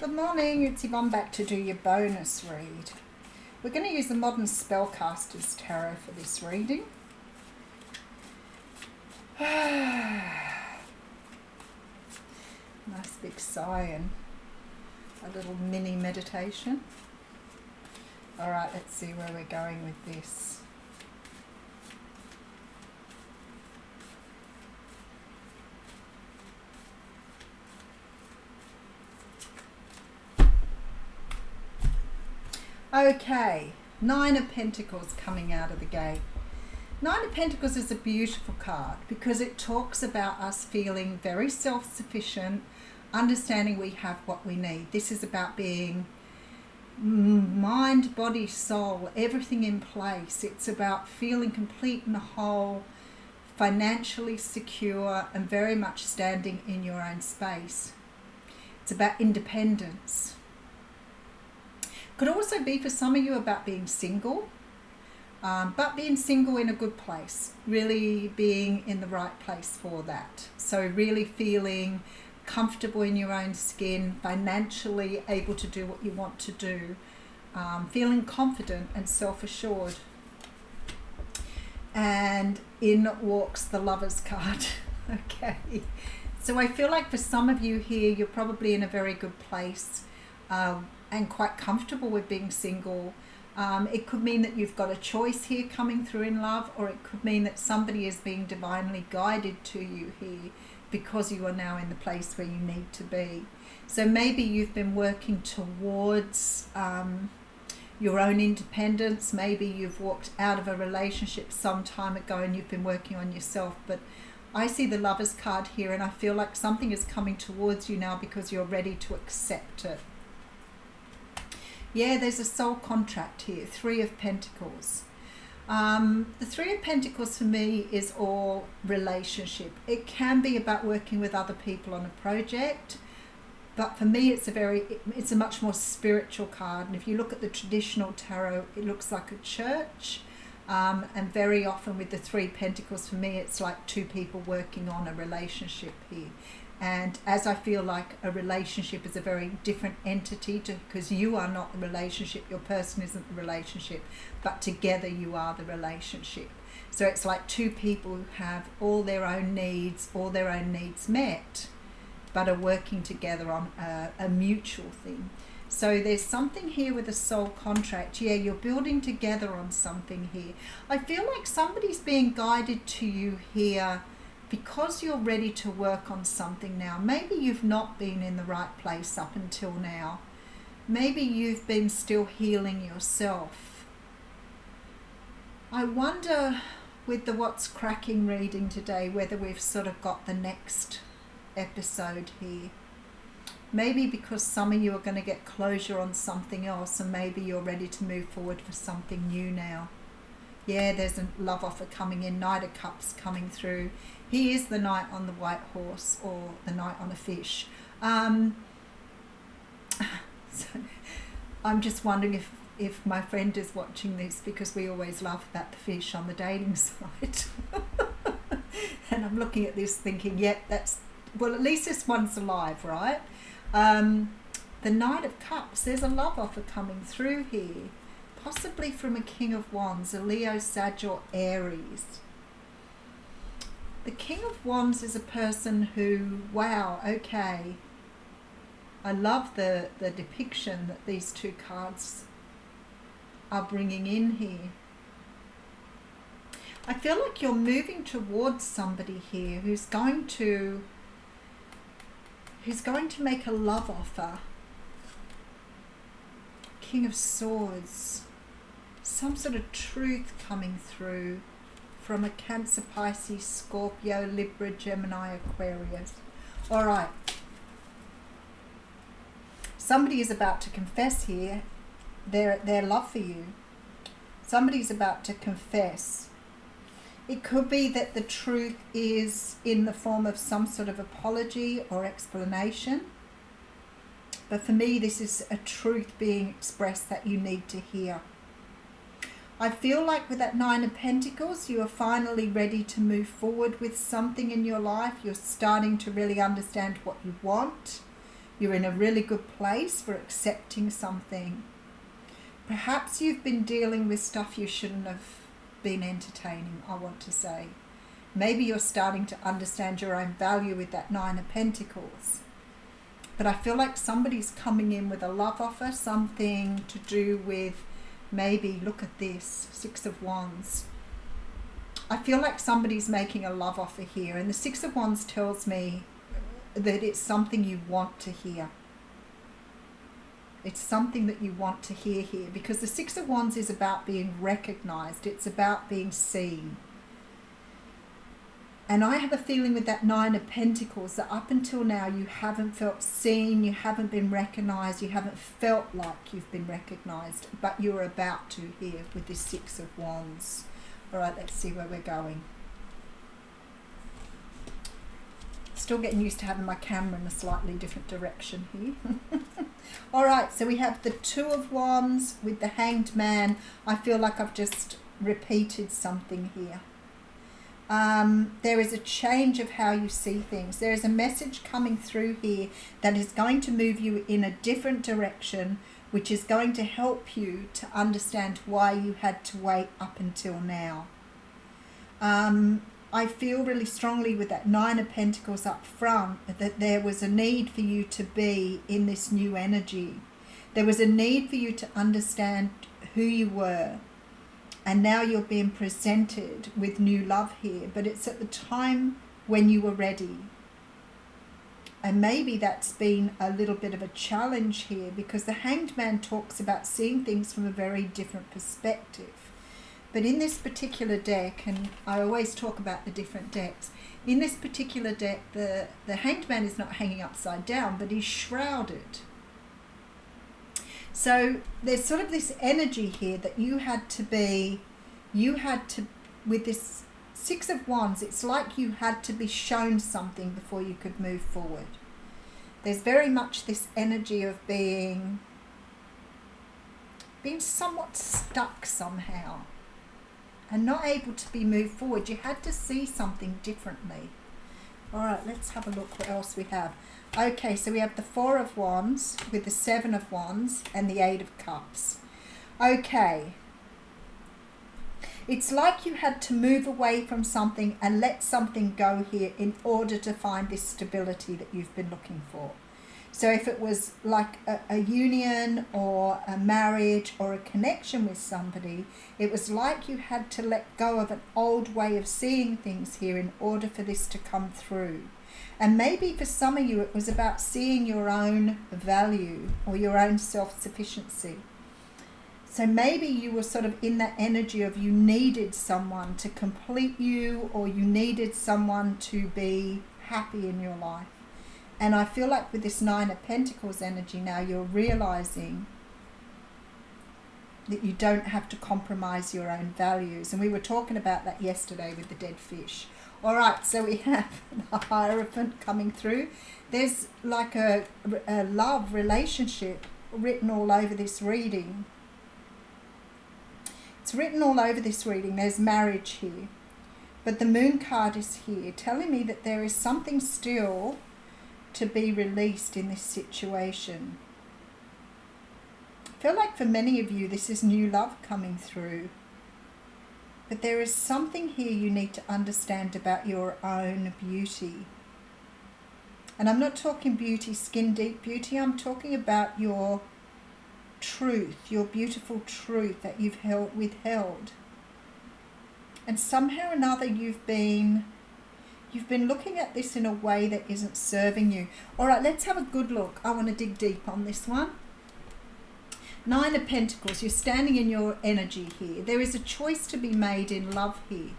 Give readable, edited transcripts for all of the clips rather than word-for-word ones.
Good morning, it's Yvonne back to do your bonus read. We're going to use the Modern Spellcasters Tarot for this reading. Nice big sigh and a little mini meditation. Alright, let's see where we're going with this. Okay, Nine of Pentacles coming out of the gate. Nine of Pentacles is a beautiful card because it talks about us feeling very self-sufficient, understanding we have what we need. This is about being mind, body, soul, everything in place. It's about feeling complete and whole, financially secure, and very much standing in your own space. It's about independence. Could also be for some of you about being single, but being single in a good place, really being in the right place for that. So really feeling comfortable in your own skin, financially able to do what you want to do, feeling confident and self-assured. And in walks the Lovers card. Okay, so I feel like for some of you here, you're probably in a very good place, and quite comfortable with being single. It could mean that you've got a choice here coming through in love, or it could mean that somebody is being divinely guided to you here because you are now in the place where you need to be. So maybe you've been working towards your own independence. Maybe you've walked out of a relationship some time ago and you've been working on yourself. But I see the Lovers card here, and I feel like something is coming towards you now because you're ready to accept it. Yeah, there's a soul contract here, Three of Pentacles. The Three of Pentacles for me is all relationship. It can be about working with other people on a project, but for me it's a much more spiritual card. And if you look at the traditional tarot, it looks like a church. And very often with the Three Pentacles, for me it's like two people working on a relationship here. And as I feel like a relationship is a very different entity, because you are not the relationship, your person isn't the relationship, but together you are the relationship. So it's like two people who have all their own needs met, but are working together on a mutual thing. So there's something here with a soul contract. Yeah, you're building together on something here. I feel like somebody's being guided to you here because you're ready to work on something now. Maybe you've not been in the right place up until now. Maybe you've been still healing yourself. I wonder with the What's Cracking reading today whether we've sort of got the next episode here. Maybe because some of you are going to get closure on something else, and maybe you're ready to move forward for something new now. Yeah, there's a love offer coming in, Knight of Cups coming through. He is the knight on the white horse, or the knight on a fish. So I'm just wondering if my friend is watching this, because we always laugh about the fish on the dating site. And I'm looking at this thinking, yep, well, at least this one's alive, right? The Knight of Cups, there's a love offer coming through here. Possibly from a King of Wands, a Leo, Sag, or Aries. The King of Wands is a person who, wow, okay. I love the depiction that these two cards are bringing in here. I feel like you're moving towards somebody here who's going to make a love offer. King of Swords. Some sort of truth coming through from a Cancer, Pisces, Scorpio, Libra, Gemini, Aquarius. All right. Somebody is about to confess here their love for you. Somebody's about to confess. It could be that the truth is in the form of some sort of apology or explanation. But for me, this is a truth being expressed that you need to hear. I feel like with that Nine of Pentacles, you are finally ready to move forward with something in your life. You're starting to really understand what you want. You're in a really good place for accepting something. Perhaps you've been dealing with stuff you shouldn't have been entertaining, I want to say. Maybe you're starting to understand your own value with that Nine of Pentacles. But I feel like somebody's coming in with a love offer, something to do with maybe, look at this, Six of Wands. I feel like somebody's making a love offer here, and the Six of Wands tells me that it's something you want to hear. It's something that you want to hear here, because the Six of Wands is about being recognized. It's about being seen. And I have a feeling with that Nine of Pentacles that up until now you haven't felt seen, you haven't been recognized, you haven't felt like you've been recognized, but you're about to here with this Six of Wands. All right, let's see where we're going. Still getting used to having my camera in a slightly different direction here. All right, so we have the Two of Wands with the Hanged Man. I feel like I've just repeated something here. There is a change of how you see things. There is a message coming through here that is going to move you in a different direction, which is going to help you to understand why you had to wait up until now. I feel really strongly with that Nine of Pentacles up front that there was a need for you to be in this new energy. There was a need for you to understand who you were. And now you're being presented with new love here, but it's at the time when you were ready. And maybe that's been a little bit of a challenge here, because the Hanged Man talks about seeing things from a very different perspective. But in this particular deck, and I always talk about the different decks, in this particular deck, the Hanged Man is not hanging upside down, but he's shrouded. So there's sort of this energy here that you had to, with this Six of Wands, it's like you had to be shown something before you could move forward. There's very much this energy of being somewhat stuck somehow and not able to be moved forward. You had to see something differently. All right, let's have a look what else we have. Okay, so we have the Four of Wands with the Seven of Wands and the Eight of Cups. Okay. It's like you had to move away from something and let something go here in order to find this stability that you've been looking for. So if it was like a union or a marriage or a connection with somebody, it was like you had to let go of an old way of seeing things here in order for this to come through. And maybe for some of you it was about seeing your own value or your own self-sufficiency. So maybe you were sort of in that energy of you needed someone to complete you, or you needed someone to be happy in your life. And I feel like with this Nine of Pentacles energy now, you're realizing that you don't have to compromise your own values. And we were talking about that yesterday with the dead fish. All right, so we have the Hierophant coming through. There's like a love relationship written all over this reading. It's written all over this reading. There's marriage here. But the Moon card is here, telling me that there is something still to be released in this situation. I feel like for many of you, this is new love coming through. But there is something here you need to understand about your own beauty. And I'm not talking beauty, skin deep beauty. I'm talking about your truth, your beautiful truth that you've withheld. And somehow or another you've been looking at this in a way that isn't serving you. All right, let's have a good look. I want to dig deep on this one. Nine of Pentacles, you're standing in your energy here. There is a choice to be made in love here.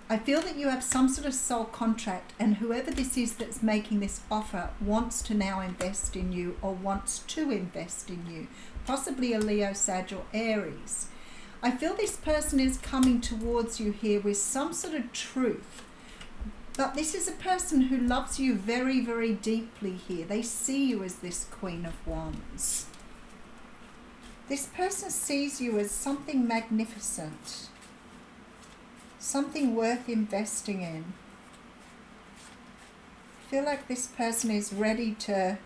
I feel that you have some sort of soul contract, and whoever this is that's making this offer wants to now invest in you, or wants to invest in you. Possibly a Leo, Sag or Aries. I feel this person is coming towards you here with some sort of truth. But this is a person who loves you very, very deeply here. They see you as this Queen of Wands. This person sees you as something magnificent, something worth investing in. I feel like this person is ready to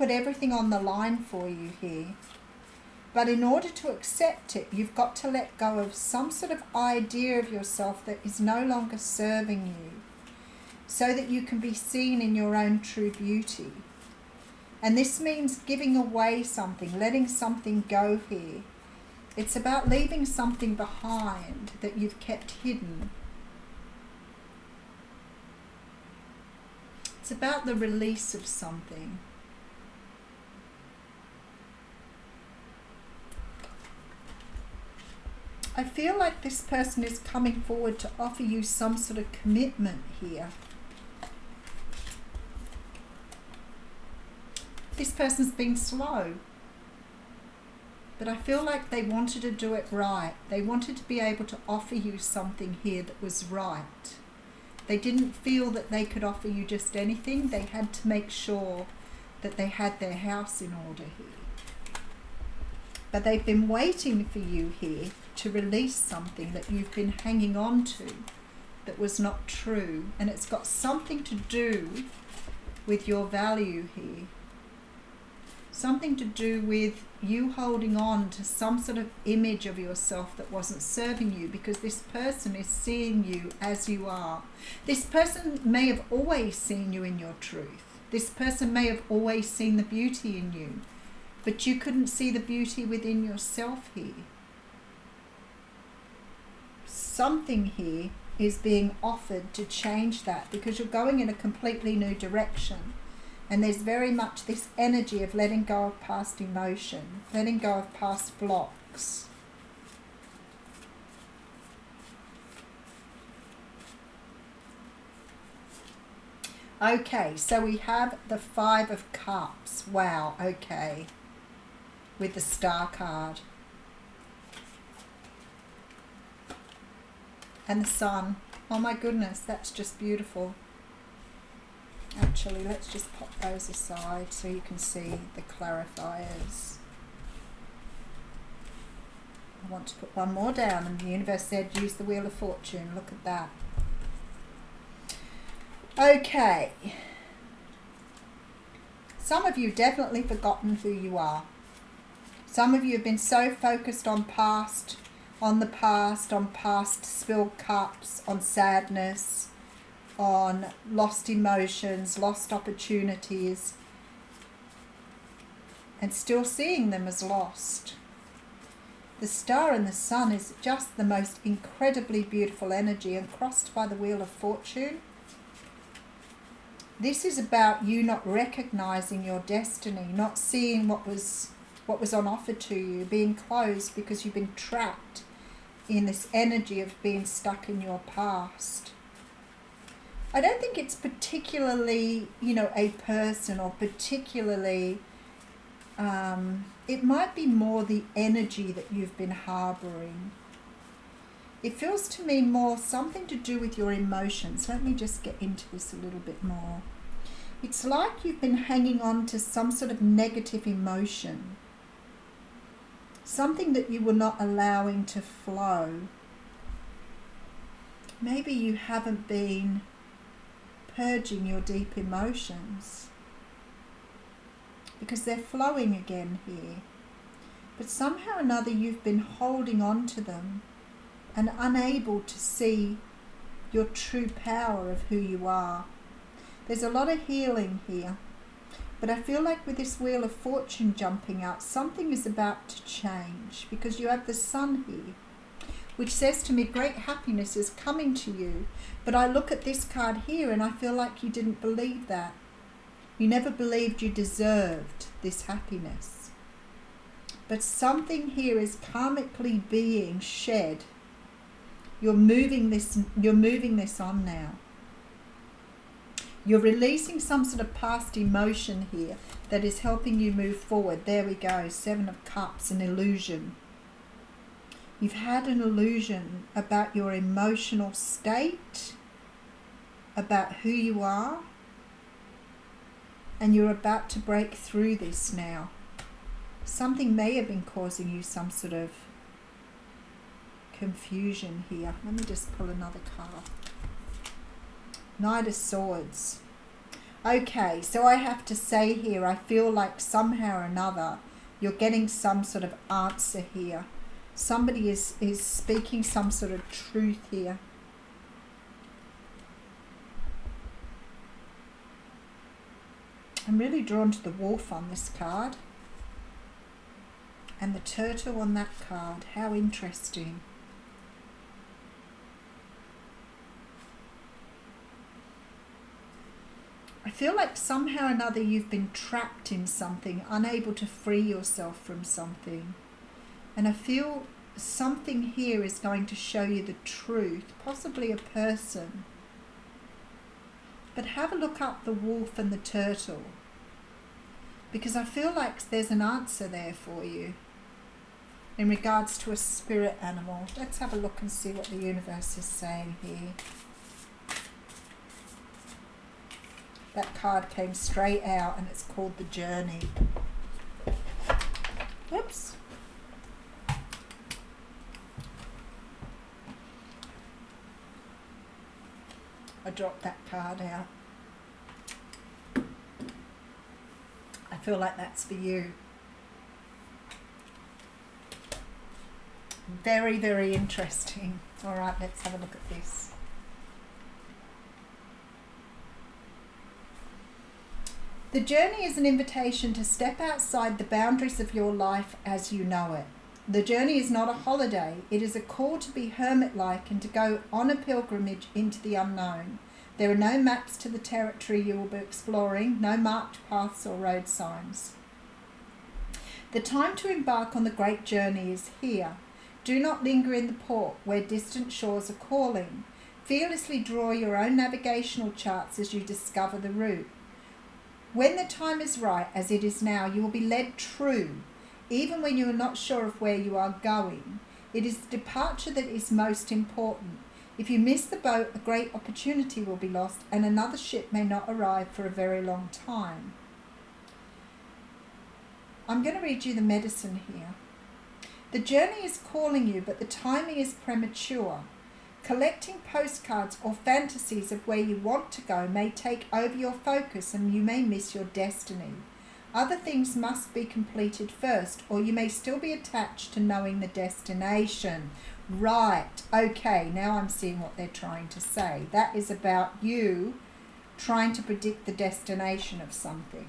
put everything on the line for you here. But in order to accept it, you've got to let go of some sort of idea of yourself that is no longer serving you, so that you can be seen in your own true beauty. And this means giving away something, letting something go here. It's about leaving something behind that you've kept hidden. It's about the release of something. I feel like this person is coming forward to offer you some sort of commitment here. This person's been slow, but I feel like they wanted to do it right. They wanted to be able to offer you something here that was right. They didn't feel that they could offer you just anything. They had to make sure that they had their house in order here. But they've been waiting for you here to release something that you've been hanging on to that was not true. And it's got something to do with your value here. Something to do with you holding on to some sort of image of yourself that wasn't serving you, because this person is seeing you as you are. This person may have always seen you in your truth. This person may have always seen the beauty in you, but you couldn't see the beauty within yourself here. Something here is being offered to change that, because you're going in a completely new direction. And there's very much this energy of letting go of past emotion, letting go of past blocks. Okay, so we have the Five of Cups. Wow, okay. With the Star card. And the Sun. Oh my goodness, that's just beautiful. Actually, let's just pop those aside so you can see the clarifiers. I want to put one more down, and the universe said use the Wheel of Fortune. Look at that. Okay. Some of you have definitely forgotten who you are. Some of you have been so focused on past, on past spilled cups, on sadness, on lost emotions, lost opportunities, and still seeing them as lost. The Star and the Sun is just the most incredibly beautiful energy, and crossed by the Wheel of Fortune. This is about you not recognizing your destiny, not seeing what was on offer to you, being closed because you've been trapped in this energy of being stuck in your past. I don't think it's particularly, a person, or particularly, it might be more the energy that you've been harboring. It feels to me more something to do with your emotions. Let me just get into this a little bit more. It's like you've been hanging on to some sort of negative emotion. Something that you were not allowing to flow. Maybe you haven't been purging your deep emotions, because they're flowing again here. But somehow or another you've been holding on to them and unable to see your true power of who you are. There's a lot of healing here, but I feel like with this Wheel of Fortune jumping out, something is about to change, because you have the Sun here, which says to me great happiness is coming to you. But I look at this card here and I feel like you didn't believe that. You never believed you deserved this happiness. But something here is karmically being shed. You're moving this on now. You're releasing some sort of past emotion here that is helping you move forward. There we go, Seven of Cups, an illusion. You've had an illusion about your emotional state, about who you are, and you're about to break through this now. Something may have been causing you some sort of confusion here. Let me just pull another card. Knight of Swords. Okay, so I have to say here, I feel like somehow or another you're getting some sort of answer here. Somebody is speaking some sort of truth here. I'm really drawn to the wolf on this card. And the turtle on that card. How interesting. I feel like somehow or another you've been trapped in something, unable to free yourself from something. And I feel something here is going to show you the truth, possibly a person. But have a look up the wolf and the turtle, because I feel like there's an answer there for you in regards to a spirit animal. Let's have a look and see what the universe is saying here. That card came straight out and it's called the Journey. Oops. I dropped that card out. I feel like that's for you. Very, very interesting. All right, let's have a look at this. The journey is an invitation to step outside the boundaries of your life as you know it. The journey is not a holiday. It is a call to be hermit-like and to go on a pilgrimage into the unknown. There are no maps to the territory you will be exploring, no marked paths or road signs. The time to embark on the great journey is here. Do not linger in the port where distant shores are calling. Fearlessly draw your own navigational charts as you discover the route. When the time is right, as it is now, you will be led true, even when you are not sure of where you are going. It is the departure that is most important. If you miss the boat, a great opportunity will be lost, and another ship may not arrive for a very long time. I'm going to read you the medicine here. The journey is calling you, but the timing is premature. Collecting postcards or fantasies of where you want to go may take over your focus and you may miss your destiny. Other things must be completed first, or you may still be attached to knowing the destination. Right, okay, now I'm seeing what they're trying to say. That is about you trying to predict the destination of something.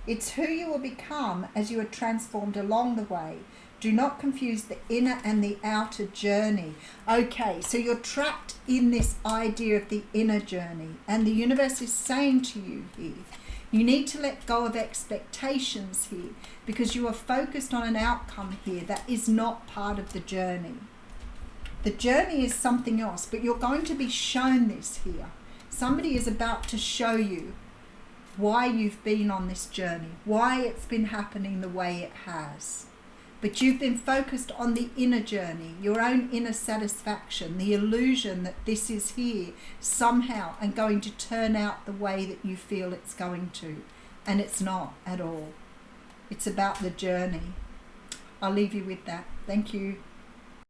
It's who you will become as you are transformed along the way. Do not confuse the inner and the outer journey. Okay, so you're trapped in this idea of the inner journey, and the universe is saying to you here, you need to let go of expectations here, because you are focused on an outcome here that is not part of the journey. The journey is something else, but you're going to be shown this here. Somebody is about to show you why you've been on this journey, why it's been happening the way it has. But you've been focused on the inner journey, your own inner satisfaction, the illusion that this is here somehow and going to turn out the way that you feel it's going to. And it's not at all. It's about the journey. I'll leave you with that. Thank you.